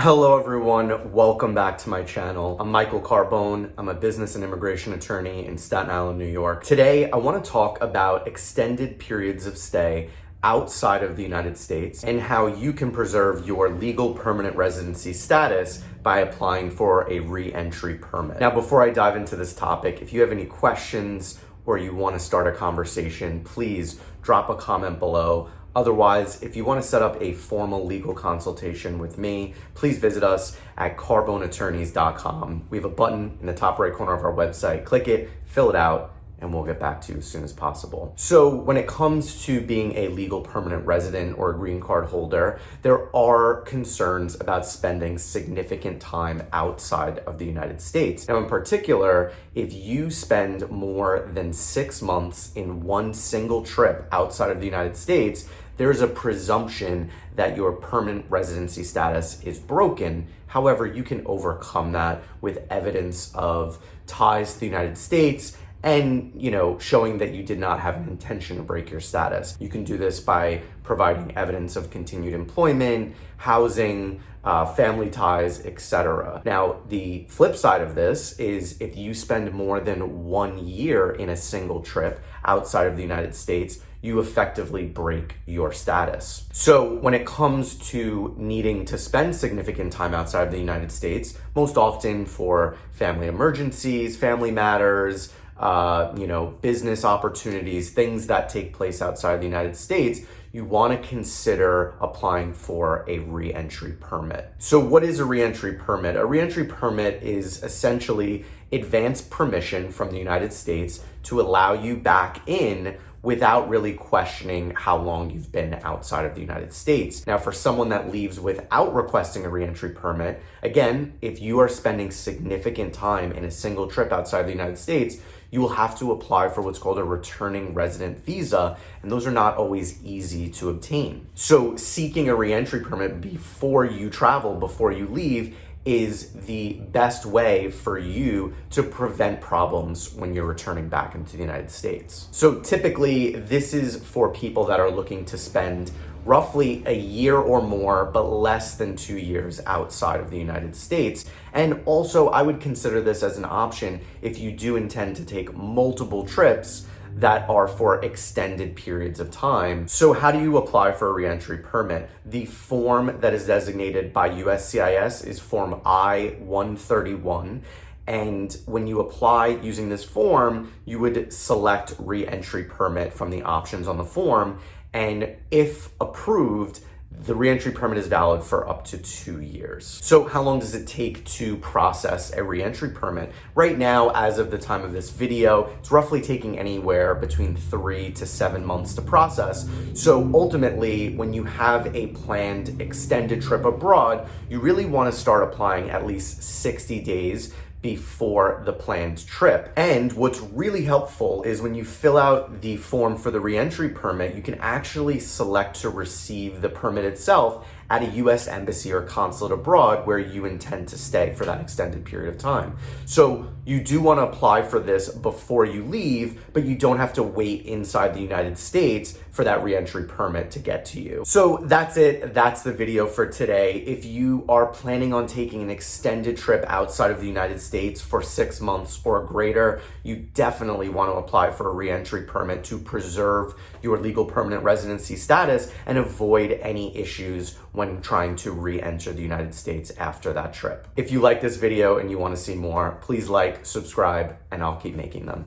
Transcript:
Hello everyone, welcome back to my channel. I'm Michael Carbone. I'm a business and immigration attorney in Staten Island, New York. Today, I want to talk about extended periods of stay outside of the United States and how you can preserve your legal permanent residency status by applying for a re-entry permit. Now, before I dive into this topic, if you have any questions or you want to start a conversation, please drop a comment below. Otherwise, if you want to set up a formal legal consultation with me, please visit us at carboneattorneys.com. We have a button in the top right corner of our website. Click it, fill it out, and we'll get back to you as soon as possible. So when it comes to being a legal permanent resident or a green card holder, there are concerns about spending significant time outside of the United States. Now, in particular, if you spend more than 6 months in one single trip outside of the United States, there's a presumption that your permanent residency status is broken. However, you can overcome that with evidence of ties to the United States and, showing that you did not have an intention to break your status. You can do this by providing evidence of continued employment, housing, family ties, etc. Now, the flip side of this is if you spend more than 1 year in a single trip outside of the United States, you effectively break your status. So when it comes to needing to spend significant time outside of the United States, most often for family emergencies, family matters, business opportunities, things that take place outside the United States, you want to consider applying for a re-entry permit. So what is a re-entry permit? A re-entry permit is essentially advance permission from the United States to allow you back in without really questioning how long you've been outside of the United States. Now, for someone that leaves without requesting a re-entry permit, again, if you are spending significant time in a single trip outside the United States, you will have to apply for what's called a returning resident visa, and those are not always easy to obtain. So seeking a re-entry permit before you travel, before you leave, is the best way for you to prevent problems when you're returning back into the United States. So typically, this is for people that are looking to spend roughly a year or more, but less than 2 years outside of the United States. And also, I would consider this as an option if you do intend to take multiple trips that are for extended periods of time. So how do you apply for a re-entry permit? The form that is designated by USCIS is Form I-131. And when you apply using this form, you would select re-entry permit from the options on the form. And if approved, the re-entry permit is valid for up to 2 years. So how long does it take to process a re-entry permit? Right now, as of the time of this video, it's roughly taking anywhere between 3 to 7 months to process. So ultimately, when you have a planned extended trip abroad, you really want to start applying at least 60 days before the planned trip. And what's really helpful is when you fill out the form for the re-entry permit, you can actually select to receive the permit itself at a US embassy or consulate abroad where you intend to stay for that extended period of time. So you do want to apply for this before you leave, but you don't have to wait inside the United States for that re-entry permit to get to you. So that's it. That's the video for today. If you are planning on taking an extended trip outside of the United States for 6 months or greater, you definitely want to apply for a re-entry permit to preserve your legal permanent residency status and avoid any issues when trying to re-enter the United States after that trip. If you like this video and you want to see more, please like, subscribe, and I'll keep making them.